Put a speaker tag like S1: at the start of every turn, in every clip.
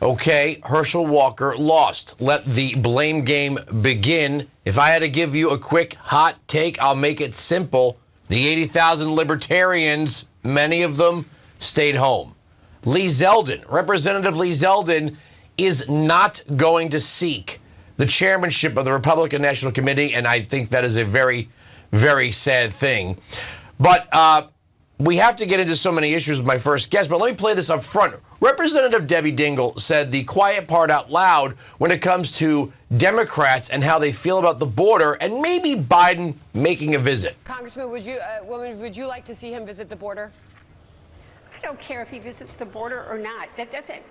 S1: Okay, Herschel Walker lost. Let the blame game begin. If I had to give you a quick hot take, I'll make it simple. The 80,000 libertarians, many of them, stayed home. Lee Zeldin, Representative Lee Zeldin, is not going to seek the chairmanship of the Republican National Committee, and I think that is a very, very sad thing. But we have to get into so many issues with my first guest, but let me play this up front. Representative Debbie Dingell said the quiet part out loud when it comes to Democrats and how they feel about the border and maybe Biden making a visit.
S2: Congressman, would you like to see him visit the border?
S3: I don't care if he visits the border or not.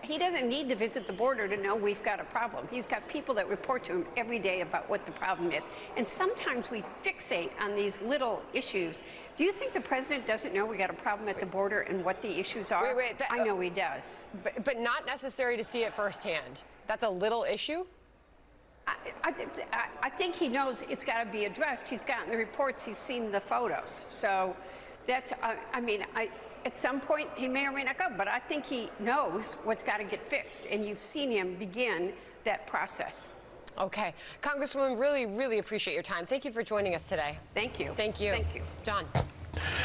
S3: He doesn't need to visit the border to know we've got a problem. He's got people that report to him every day about what the problem is. And sometimes we fixate on these little issues. Do you think the president doesn't know we got a problem at the border and what the issues are? I know he does.
S2: But not necessary to see it firsthand. That's a little issue?
S3: I think he knows it's got to be addressed. He's gotten the reports. He's seen the photos. So that's, at some point, he may or may not go, but I think he knows what's got to get fixed, and you've seen him begin that process.
S2: Okay. Congresswoman, really, really appreciate your time. Thank you for joining us today.
S3: Thank you.
S2: Thank you.
S3: Thank you.
S2: John.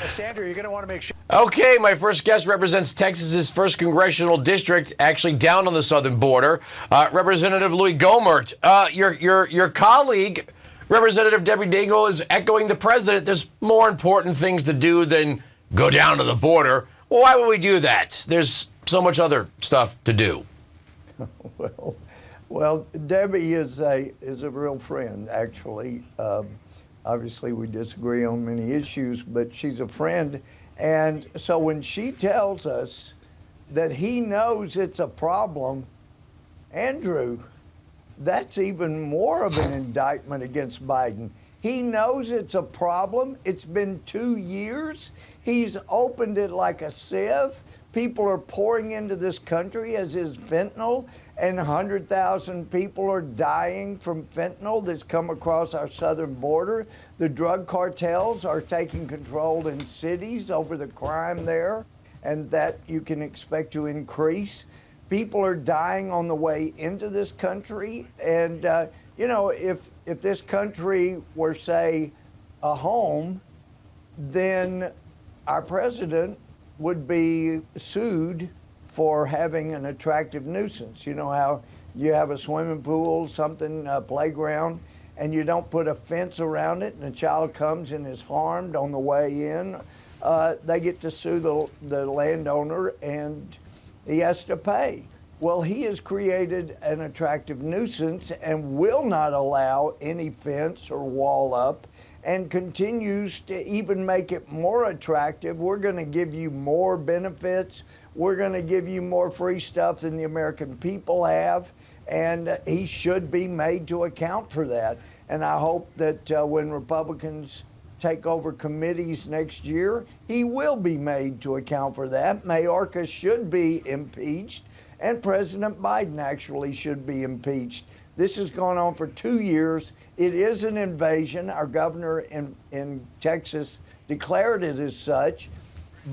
S4: Sandra, you're going to want to make sure.
S1: Okay, my first guest represents Texas's 1st congressional district, actually down on the southern border. Representative Louis Gohmert, your colleague, Representative Debbie Dingell, is echoing the president. There's more important things to do than go down to the border. Well, why would we do that? There's so much other stuff to do.
S5: Well, Debbie is a real friend, actually. Obviously, we disagree on many issues, but she's a friend. And so when she tells us that he knows it's a problem, Andrew, that's even more of an indictment against Biden. He knows it's a problem. It's been 2 years. He's opened it like a sieve. People are pouring into this country, as is fentanyl, and 100,000 people are dying from fentanyl that's come across our southern border. The drug cartels are taking control in cities over the crime there, and that you can expect to increase. People are dying on the way into this country, and if this country were, say, a home, then our president would be sued for having an attractive nuisance. You know how you have a swimming pool, something, a playground, and you don't put a fence around it, and a child comes and is harmed on the way in. They get to sue the landowner, and he has to pay. Well, he has created an attractive nuisance and will not allow any fence or wall up, and continues to even make it more attractive. We're going to give you more benefits. We're going to give you more free stuff than the American people have, and he should be made to account for that. And I hope that when Republicans take over committees next year, he will be made to account for that. Mayorkas should be impeached, and President Biden actually should be impeached. This has gone on for 2 years. It is an invasion. Our governor in Texas declared it as such.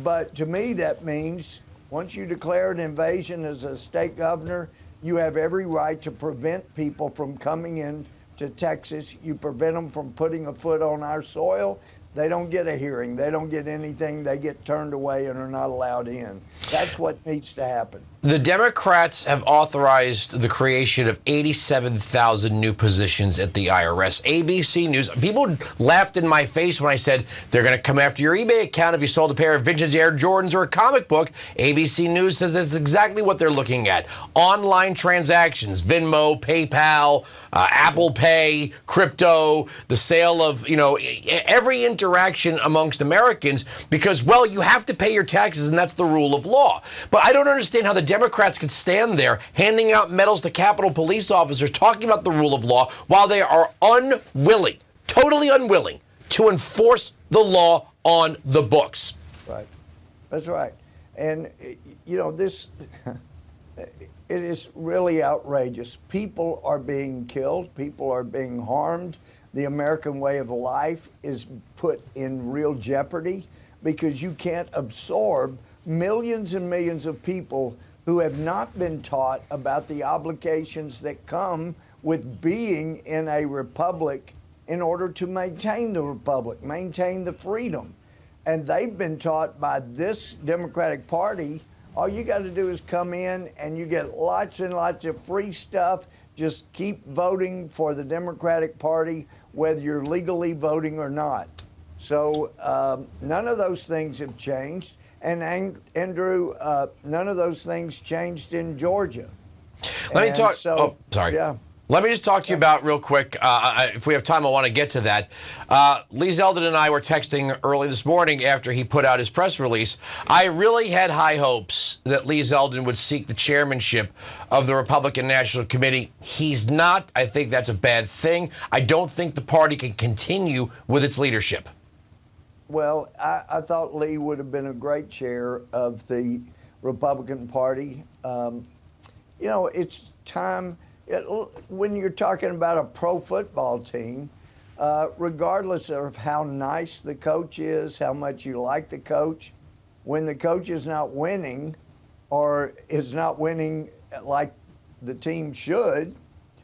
S5: But to me, that means once you declare an invasion as a state governor, you have every right to prevent people from coming in to Texas. You prevent them from putting a foot on our soil. They don't get a hearing. They don't get anything. They get turned away and are not allowed in. That's what needs to happen.
S1: The Democrats have authorized the creation of 87,000 new positions at the IRS. ABC News, people laughed in my face when I said they're going to come after your eBay account if you sold a pair of vintage Air Jordans or a comic book. ABC News says that's exactly what they're looking at. Online transactions, Venmo, PayPal, Apple Pay, crypto, the sale of, every interaction amongst Americans because, well, you have to pay your taxes and that's the rule of law. But I don't understand how the Democrats could stand there handing out medals to Capitol Police officers talking about the rule of law while they are unwilling, totally unwilling, to enforce the law on the books.
S5: Right. That's right. And, this, it is really outrageous. People are being killed. People are being harmed. The American way of life is put in real jeopardy because you can't absorb millions and millions of people who have not been taught about the obligations that come with being in a republic in order to maintain the republic, maintain the freedom. And they've been taught by this Democratic Party, all you got to do is come in and you get lots and lots of free stuff. Just keep voting for the Democratic Party, whether you're legally voting or not. So none of those things have changed. And Andrew, none of those things changed in Georgia.
S1: Let me talk.
S5: So,
S1: oh, sorry.
S5: Yeah.
S1: Let me just talk to you about real quick. If we have time, I want to get to that. Lee Zeldin and I were texting early this morning after he put out his press release. I really had high hopes that Lee Zeldin would seek the chairmanship of the Republican National Committee. He's not. I think that's a bad thing. I don't think the party can continue with its leadership.
S5: Well, I thought Lee would have been a great chair of the Republican Party. It's time. When you're talking about a pro football team, regardless of how nice the coach is, how much you like the coach, when the coach is not winning or is not winning like the team should,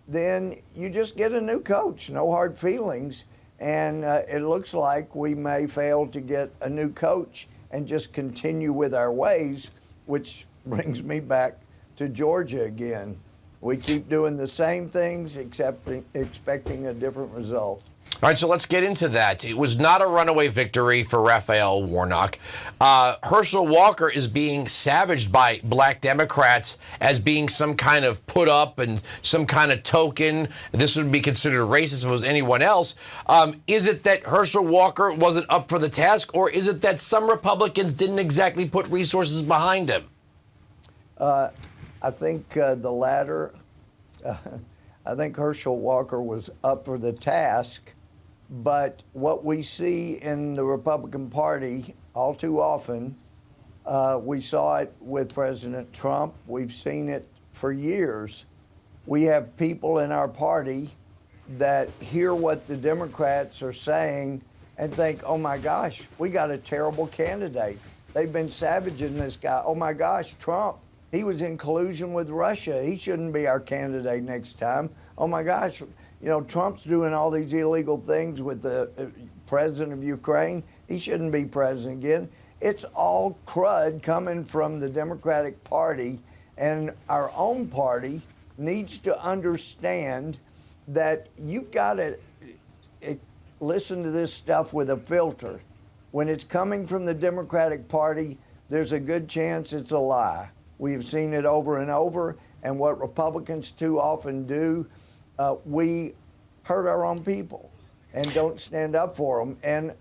S5: then you just get a new coach. No hard feelings. And it looks like we may fail to get a new coach and just continue with our ways, which brings me back to Georgia again. We keep doing the same things, expecting a different result.
S1: All right, so let's get into that. It was not a runaway victory for Raphael Warnock. Herschel Walker is being savaged by black Democrats as being some kind of put up and some kind of token. This would be considered racist if it was anyone else. Is it that Herschel Walker wasn't up for the task, or is it that some Republicans didn't exactly put resources behind him?
S5: I think the latter. I think Herschel Walker was up for the task, but what we see in the Republican Party all too often, we saw it with President Trump. We've seen it for years. We have people in our party that hear what the Democrats are saying and think, oh my gosh, we got a terrible candidate. They've been savaging this guy. Oh my gosh, Trump. He was in collusion with Russia. He shouldn't be our candidate next time. Oh my gosh, Trump's doing all these illegal things with the president of Ukraine. He shouldn't be president again. It's all crud coming from the Democratic Party, and our own party needs to understand that you've got to listen to this stuff with a filter. When it's coming from the Democratic Party, there's a good chance it's a lie. We've seen it over and over, and what Republicans too often do, we hurt our own people and don't stand up for them. And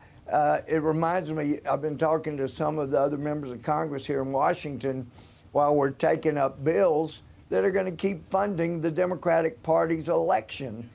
S5: it reminds me, I've been talking to some of the other members of Congress here in Washington while we're taking up bills that are going to keep funding the Democratic Party's election.